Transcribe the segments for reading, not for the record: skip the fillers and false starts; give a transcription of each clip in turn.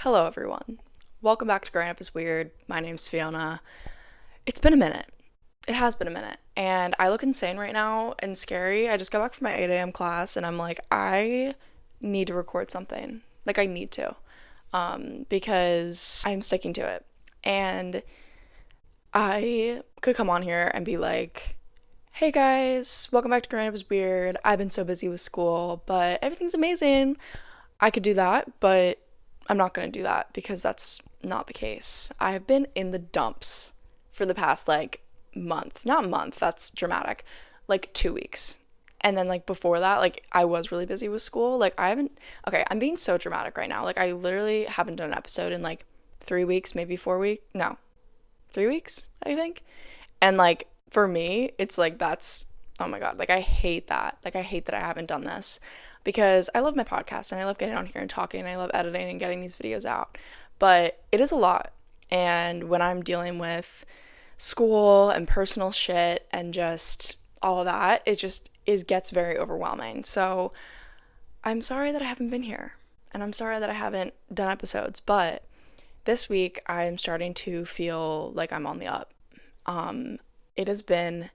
Hello, everyone. Welcome back to Growing Up is Weird. My name's Fiona. It's been a minute. It has been a minute. And I look insane right now and scary. I just got back from my 8 a.m. class and I'm like, I need to record something. Like, I need to. Because I'm sticking to it. And I could come on here and be like, hey guys, welcome back to Growing Up is Weird. I've been so busy with school, but everything's amazing. I could do that, but I'm not going to do that because that's not the case. I've been in the dumps for the past month. Not month, that's dramatic. Like 2 weeks. And then before that, I was really busy with school. Okay, I'm being so dramatic right now. I literally haven't done an episode in 3 weeks, maybe 4 weeks. No, 3 weeks, I think. And for me, it's that's, oh my God, I hate that. I hate that I haven't done this because I love my podcast and I love getting on here and talking and I love editing and getting these videos out. But it is a lot. And when I'm dealing with school and personal shit and just all of that, it gets very overwhelming. So I'm sorry that I haven't been here and I'm sorry that I haven't done episodes, but this week I'm starting to feel like I'm on the up. It has been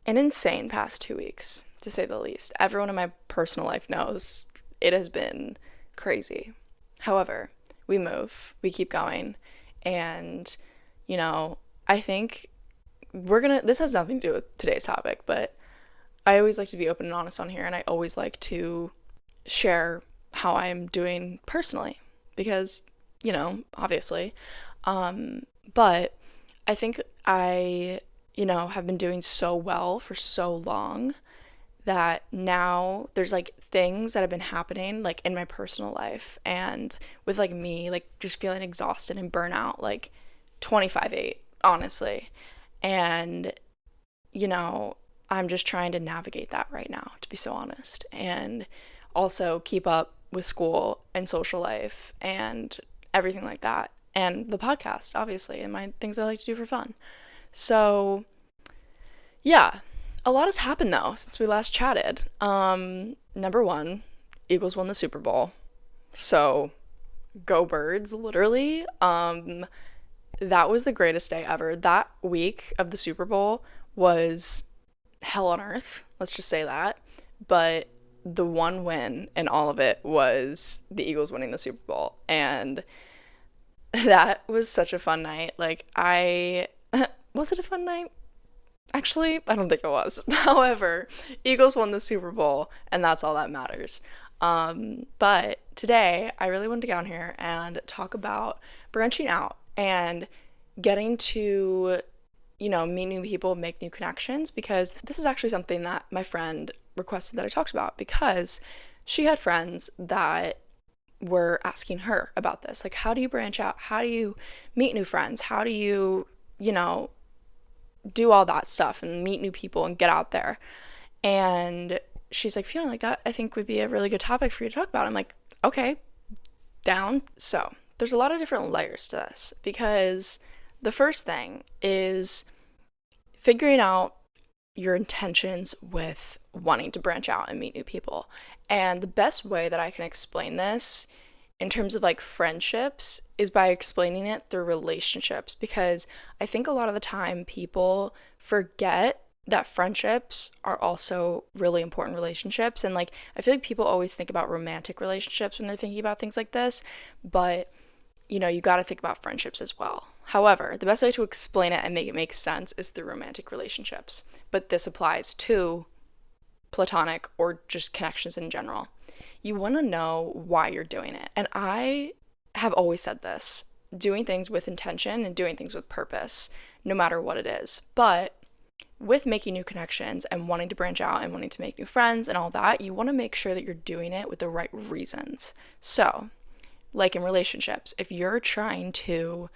an insane past 2 weeks, to say the least. Everyone in my personal life knows it has been crazy. However, we move, we keep going, and, I think this has nothing to do with today's topic, but I always like to be open and honest on here, and I always like to share how I'm doing personally, because, obviously, but I think I have been doing so well for so long that now there's things that have been happening in my personal life and with me just feeling exhausted and burnout 25/8 honestly. And I'm just trying to navigate that right now, to be so honest, and also keep up with school and social life and everything like that, and the podcast obviously, and my things I like to do for fun. So, yeah, a lot has happened though since we last chatted. Number one, Eagles won the Super Bowl. So, go Birds, literally. That was the greatest day ever. That week of the Super Bowl was hell on earth. Let's just say that. But the one win in all of it was the Eagles winning the Super Bowl. And that was such a fun night. Was it a fun night? Actually, I don't think it was. However, Eagles won the Super Bowl, and that's all that matters. But today, I really wanted to get on here and talk about branching out and getting to, meet new people, make new connections, because this is actually something that my friend requested that I talked about, because she had friends that were asking her about this. How do you branch out? How do you meet new friends? How do you, do all that stuff and meet new people and get out there? And she's like, feeling like that, I think would be a really good topic for you to talk about. I'm like, okay, down. So there's a lot of different layers to this, because the first thing is figuring out your intentions with wanting to branch out and meet new people. And the best way that I can explain this in terms of friendships is by explaining it through relationships, because I think a lot of the time people forget that friendships are also really important relationships. And I feel like people always think about romantic relationships when they're thinking about things like this, but you got to think about friendships as well. However, the best way to explain it and make it make sense is through romantic relationships. But this applies to platonic or just connections in general. You want to know why you're doing it. And I have always said this, doing things with intention and doing things with purpose, no matter what it is. But with making new connections and wanting to branch out and wanting to make new friends and all that, you want to make sure that you're doing it with the right reasons. So, in relationships, if you're trying to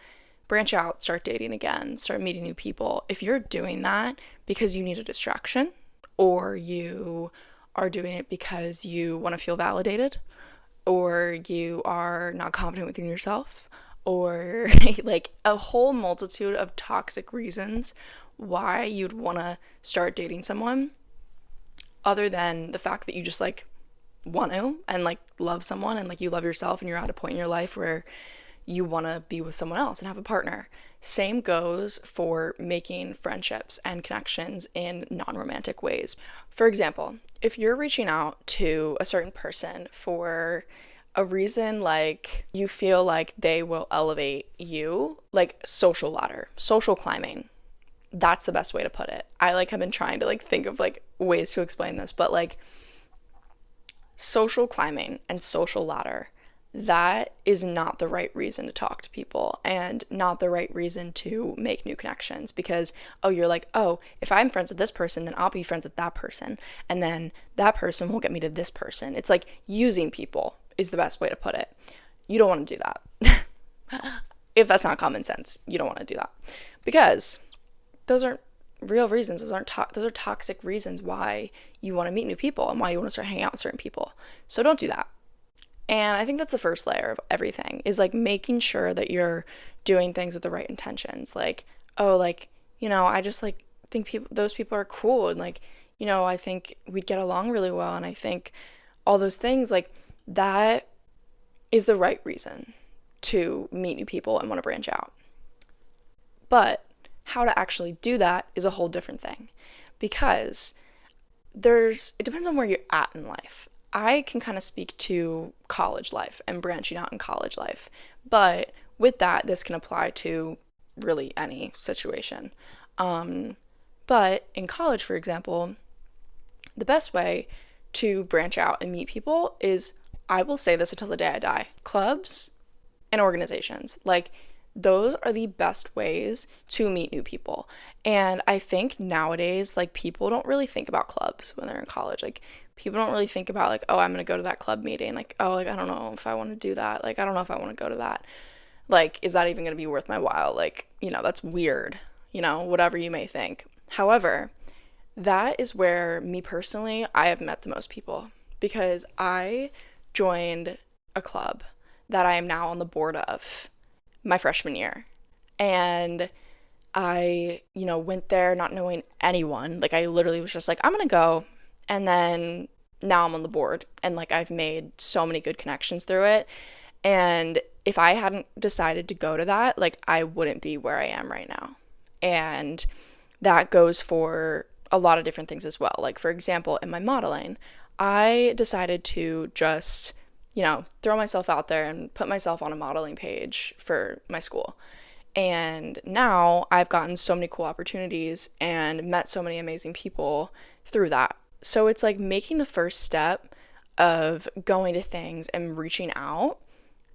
branch out, start dating again, start meeting new people, if you're doing that because you need a distraction, or you are doing it because you want to feel validated, or you are not confident within yourself, or a whole multitude of toxic reasons why you'd want to start dating someone, other than the fact that you just want to and like love someone and like you love yourself and you're at a point in your life where you want to be with someone else and have a partner. Same goes for making friendships and connections in non romantic ways. For example, if you're reaching out to a certain person for a reason like you feel like they will elevate you, like social ladder, social climbing, that's the best way to put it. I like have been trying to like think of like ways to explain this, but like social climbing and social ladder, that is not the right reason to talk to people and not the right reason to make new connections because, oh, you're like, oh, if I'm friends with this person, then I'll be friends with that person. And then that person will get me to this person. It's like using people is the best way to put it. You don't want to do that. If that's not common sense, you don't want to do that because those aren't real reasons. Those are toxic reasons why you want to meet new people and why you want to start hanging out with certain people. So don't do that. And I think that's the first layer of everything is like making sure that you're doing things with the right intentions. Like, oh, like, I just like think those people are cool and like, I think we'd get along really well and I think all those things like that is the right reason to meet new people and want to branch out. But how to actually do that is a whole different thing because it depends on where you're at in life. I can kind of speak to college life and branching out in college life, but with that, this can apply to really any situation. But in college, for example, the best way to branch out and meet people is, I will say this until the day I die, clubs and organizations. Like, those are the best ways to meet new people. And I think nowadays, like, people don't really think about clubs when they're in college. Like, people don't really think about, like, oh, I'm going to go to that club meeting. Like, oh, like, I don't know if I want to do that. Like, I don't know if I want to go to that. Like, is that even going to be worth my while? Like, that's weird, whatever you may think. However, that is where, me personally, I have met the most people because I joined a club that I am now on the board of my freshman year. And I, went there not knowing anyone. Like, I literally was just like, I'm going to go. And then now I'm on the board and like I've made so many good connections through it. And if I hadn't decided to go to that, like I wouldn't be where I am right now. And that goes for a lot of different things as well. Like, for example, in my modeling, I decided to just, throw myself out there and put myself on a modeling page for my school. And now I've gotten so many cool opportunities and met so many amazing people through that. So it's like making the first step of going to things and reaching out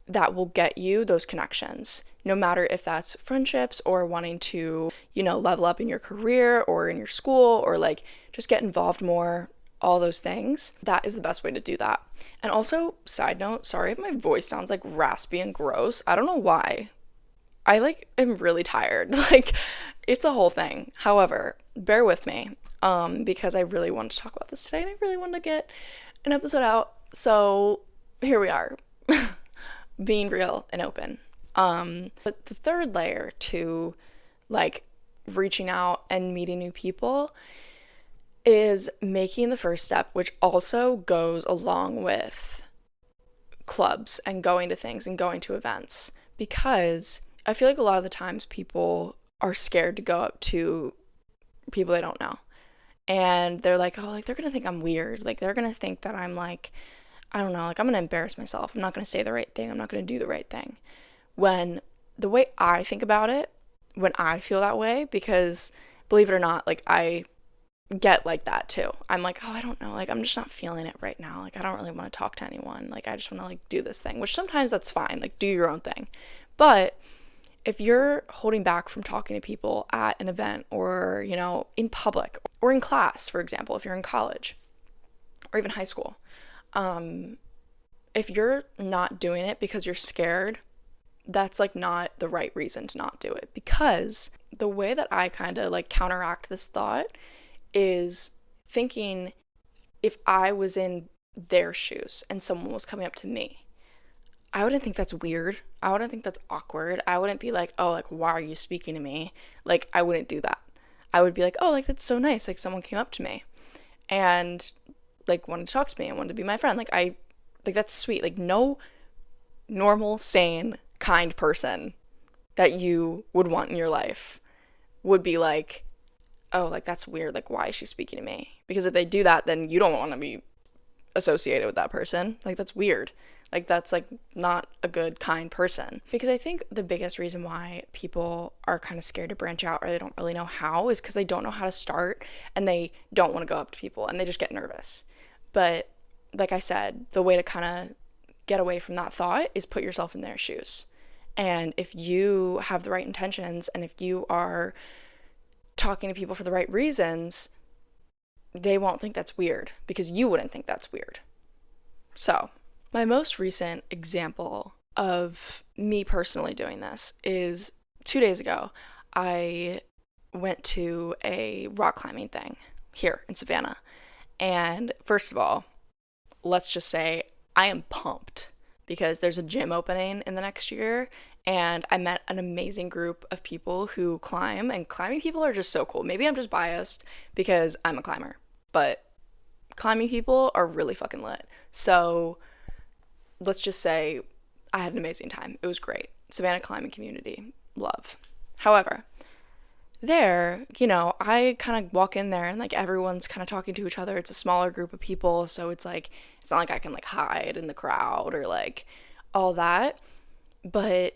that will get you those connections, no matter if that's friendships or wanting to, level up in your career or in your school or like just get involved more, all those things. That is the best way to do that. And also, side note, sorry if my voice sounds like raspy and gross. I don't know why. I like am really tired. Like, it's a whole thing. However, bear with me. Because I really wanted to talk about this today and I really wanted to get an episode out. So here we are, being real and open. But the third layer to like reaching out and meeting new people is making the first step, which also goes along with clubs and going to things and going to events, because I feel like a lot of the times people are scared to go up to people they don't know. And they're like, oh, like, they're going to think I'm weird. Like, they're going to think that I'm like, I don't know, like, I'm going to embarrass myself. I'm not going to say the right thing. I'm not going to do the right thing. When the way I think about it, when I feel that way, because believe it or not, like, I get like that too. I'm like, oh, I don't know. Like, I'm just not feeling it right now. Like, I don't really want to talk to anyone. Like, I just want to, like, do this thing, which sometimes that's fine. Like, do your own thing. But if you're holding back from talking to people at an event or, in public or in class, for example, if you're in college or even high school, if you're not doing it because you're scared, that's like not the right reason to not do it. Because the way that I kind of like counteract this thought is thinking, if I was in their shoes and someone was coming up to me, I wouldn't think that's weird. I wouldn't think that's awkward. I wouldn't be like, oh, like, why are you speaking to me? Like, I wouldn't do that. I would be like, oh, like, that's so nice. Like, someone came up to me. And, like wanted to talk to me and wanted to be my friend. Like that's sweet. Like no normal, sane, kind person that you would want in your life would be like, oh, like that's weird. Like why is she speaking to me? Because if they do that, then you don't want to be associated with that person. Like that's weird. Like that's like not a good kind person. Because I think the biggest reason why people are kind of scared to branch out or they don't really know how is because they don't know how to start and they don't want to go up to people and they just get nervous. But like I said, the way to kind of get away from that thought is put yourself in their shoes. And if you have the right intentions and if you are talking to people for the right reasons, they won't think that's weird because you wouldn't think that's weird. So, my most recent example of me personally doing this is 2 days ago. I went to a rock climbing thing here in Savannah. And first of all, let's just say I am pumped because there's a gym opening in the next year. And I met an amazing group of people who climb, and climbing people are just so cool. Maybe I'm just biased because I'm a climber, but climbing people are really fucking lit. So let's just say I had an amazing time. It was great. Savannah climbing community, love. However, there, I kind of walk in there and like everyone's kind of talking to each other. It's a smaller group of people, so it's like it's not like I can like hide in the crowd or like all that. But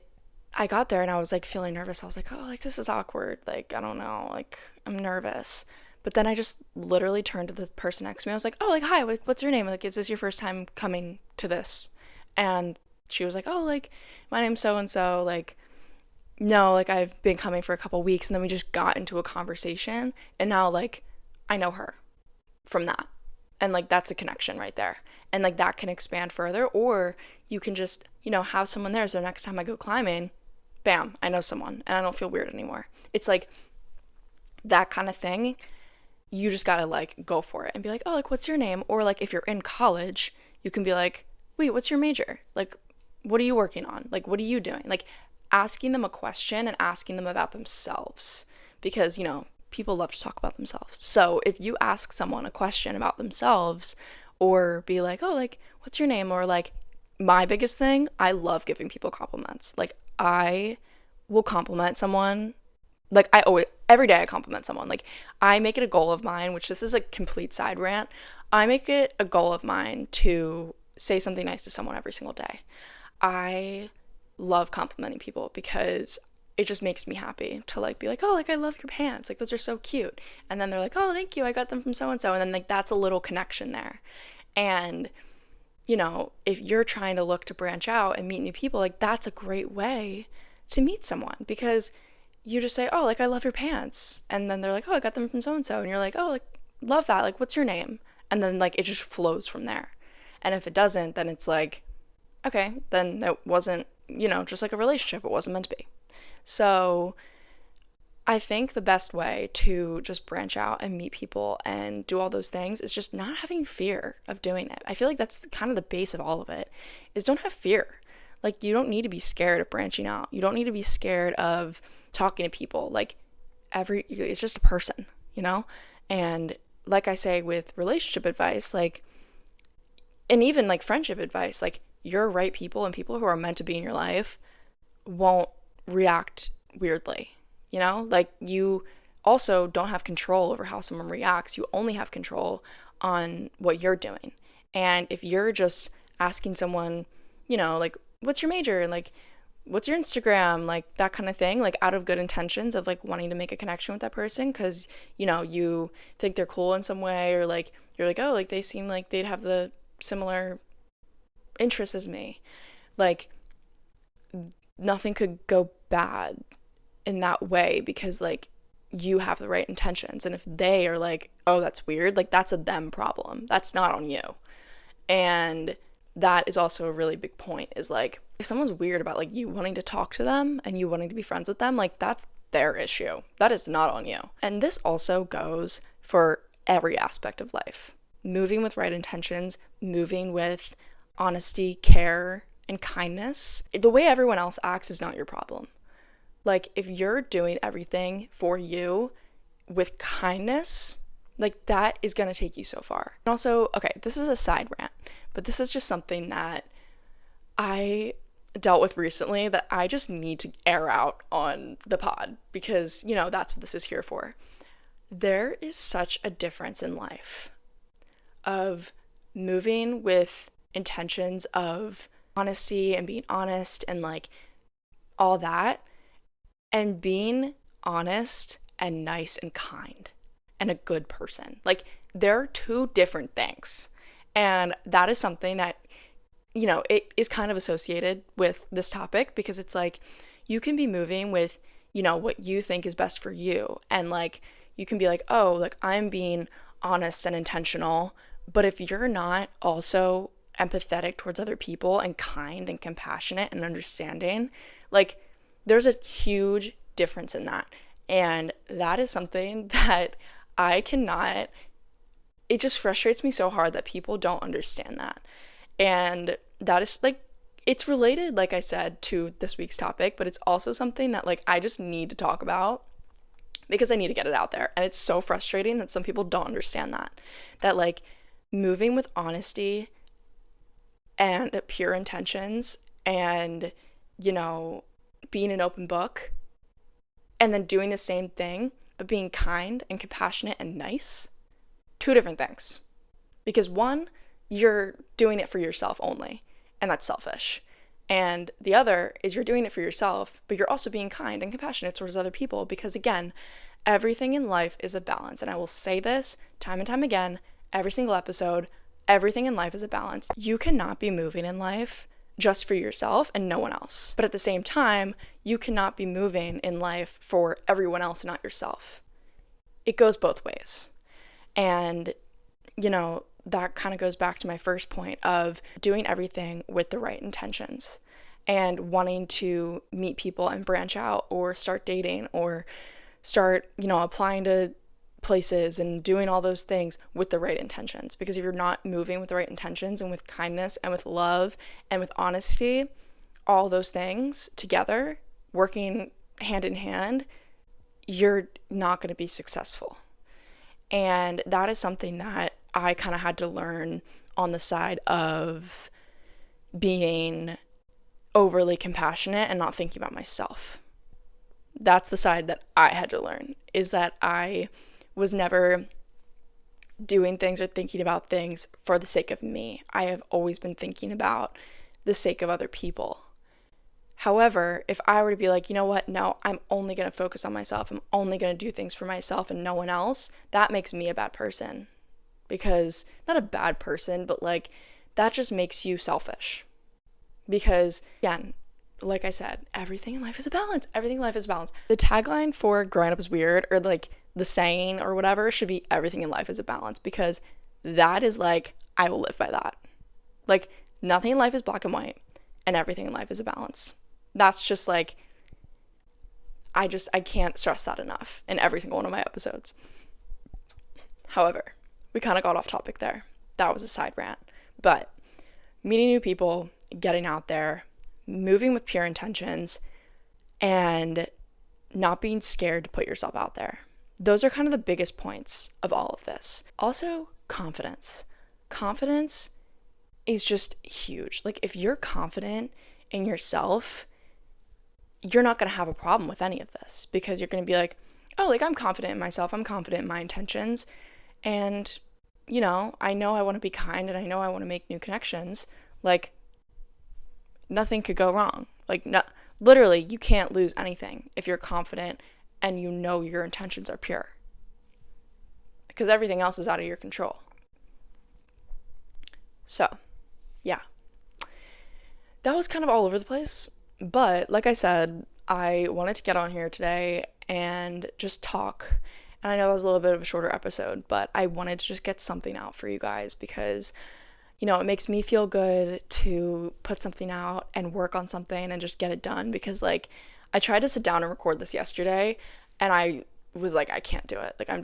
I got there and I was like feeling nervous. I was like, oh, like this is awkward. Like, I don't know, like I'm nervous. But then I just literally turned to the person next to me. I was like, oh, like, hi, what's your name? Like, is this your first time coming to this? And she was like, oh, like, my name's so-and-so. Like, no, like, I've been coming for a couple weeks. And then we just got into a conversation. And now, like, I know her from that. And, like, that's a connection right there. And, like, that can expand further. Or you can just, have someone there. So next time I go climbing, bam, I know someone. And I don't feel weird anymore. It's, like, that kind of thing. You just gotta like go for it and be like, oh, like what's your name? Or like if you're in college, you can be like, wait, what's your major? Like, what are you working on? Like, what are you doing? Like asking them a question and asking them about themselves because, people love to talk about themselves. So if you ask someone a question about themselves or be like, oh, like what's your name? Or like my biggest thing, I love giving people compliments. Like I will compliment someone. Like I always, every day I compliment someone. Like I make it a goal of mine, which this is a complete side rant. I make it a goal of mine to say something nice to someone every single day. I love complimenting people because it just makes me happy to like be like, oh, like I love your pants. Like those are so cute. And then they're like, oh, thank you. I got them from so-and-so. And then like that's a little connection there. And, if you're trying to look to branch out and meet new people, like that's a great way to meet someone because you just say, oh, like, I love your pants. And then they're like, oh, I got them from so-and-so. And you're like, oh, like, love that. Like, what's your name? And then, like, it just flows from there. And if it doesn't, then it's like, okay, then it wasn't, just like a relationship. It wasn't meant to be. So I think the best way to just branch out and meet people and do all those things is just not having fear of doing it. I feel like that's kind of the base of all of it, is don't have fear. Like, you don't need to be scared of branching out. You don't need to be scared of talking to people. Like it's just a person, and like I say with relationship advice, like, and even like friendship advice, like your right people and people who are meant to be in your life won't react weirdly, like you also don't have control over how someone reacts. You only have control on what you're doing. And if you're just asking someone, like, what's your major? And like, what's your Instagram? Like that kind of thing, like out of good intentions of like wanting to make a connection with that person because, you think they're cool in some way or like, you're like, oh, like they seem like they'd have the similar interests as me. Like nothing could go bad in that way because like you have the right intentions. And if they are like, oh, that's weird, like that's a them problem. That's not on you. And that is also a really big point is like, if someone's weird about like you wanting to talk to them and you wanting to be friends with them, like that's their issue. That is not on you. And this also goes for every aspect of life. Moving with right intentions, moving with honesty, care, and kindness. The way everyone else acts is not your problem. Like if you're doing everything for you with kindness Like, that is going to take you so far. And also, okay, this is a side rant, but this is just something that I dealt with recently that I just need to air out on the pod because, that's what this is here for. There is such a difference in life of moving with intentions of honesty and being honest and like all that, and being honest and nice and kind and a good person. Like, there are two different things. And that is something that, it is kind of associated with this topic because it's like you can be moving with, what you think is best for you. And like, you can be like, oh, like I'm being honest and intentional. But if you're not also empathetic towards other people and kind and compassionate and understanding, like, there's a huge difference in that. And that is something that I cannot, it just frustrates me so hard that people don't understand that. And that is like, it's related, like I said, to this week's topic, but it's also something that like I just need to talk about because I need to get it out there. And it's so frustrating that some people don't understand that like moving with honesty and pure intentions and, being an open book and then doing the same thing, but being kind and compassionate and nice, two different things. Because one, you're doing it for yourself only, and that's selfish. And the other is you're doing it for yourself, but you're also being kind and compassionate towards other people because, again, everything in life is a balance. And I will say this time and time again, every single episode, everything in life is a balance. You cannot be moving in life just for yourself and no one else. But at the same time, you cannot be moving in life for everyone else and not yourself. It goes both ways. And, that kind of goes back to my first point of doing everything with the right intentions and wanting to meet people and branch out or start dating or start, applying to places and doing all those things with the right intentions. Because if you're not moving with the right intentions and with kindness and with love and with honesty, all those things together, working hand in hand, you're not going to be successful. And that is something that I kind of had to learn on the side of being overly compassionate and not thinking about myself. That's the side that I had to learn, is that I was never doing things or thinking about things for the sake of me. I have always been thinking about the sake of other people. However, if I were to be like, you know what, no, I'm only going to focus on myself, I'm only going to do things for myself and no one else, that makes me a bad person. Because, not a bad person, but like, that just makes you selfish. Because, again, like I said, everything in life is a balance. Everything in life is a balance. The tagline for growing up is weird, or like the saying or whatever, should be everything in life is a balance. Because that is like, I will live by that. Like, nothing in life is black and white, and everything in life is a balance. That's just like, I can't stress that enough in every single one of my episodes. However, we kind of got off topic there. That was a side rant. But meeting new people, getting out there, moving with pure intentions, and not being scared to put yourself out there. Those are kind of the biggest points of all of this. Also, confidence. Confidence is just huge. Like, if you're confident in yourself, you're not going to have a problem with any of this because you're going to be like, oh, like, I'm confident in myself. I'm confident in my intentions. And, I know I want to be kind and I know I want to make new connections. Like, nothing could go wrong. Like, no, literally, you can't lose anything if you're confident and you know your intentions are pure. Because everything else is out of your control. So, yeah. That was kind of all over the place. But, like I said, I wanted to get on here today and just talk. And I know that was a little bit of a shorter episode, but I wanted to just get something out for you guys because, it makes me feel good to put something out and work on something and just get it done because, like, I tried to sit down and record this yesterday and I was like, I can't do it. Like, I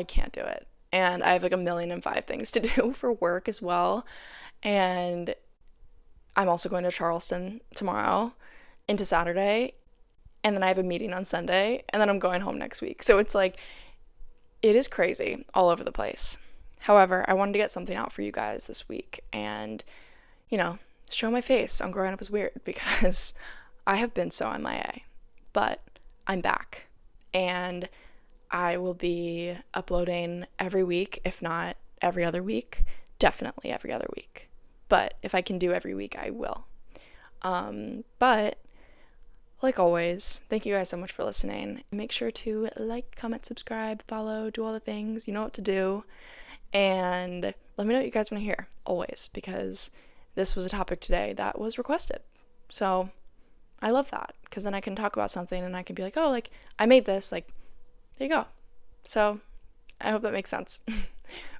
can't do it. And I have like 1,000,005 things to do for work as well. And I'm also going to Charleston tomorrow into Saturday. And then I have a meeting on Sunday, and then I'm going home next week. So it's like, It is crazy all over the place. However, I wanted to get something out for you guys this week and, you know, show my face on Growing Up is Weird because I have been so MIA. But I'm back. And I will be uploading every week, if not every other week. Definitely every other week. But if I can do every week, I will. But like always, thank you guys so much for listening. Make sure to like, comment, subscribe, follow, do all the things. You know what to do. And let me know what you guys want to hear, always, because this was a topic today that was requested. So I love that, because then I can talk about something and I can be like, oh, like, I made this, like, there you go. So I hope that makes sense.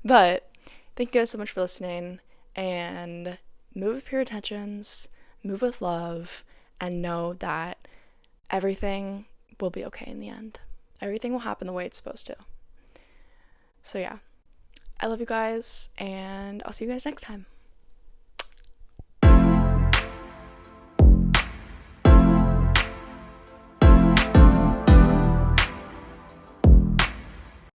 But thank you guys so much for listening, and move with pure intentions, move with love, and know that everything will be okay in the end. Everything will happen the way it's supposed to. So yeah, I love you guys, and I'll see you guys next time.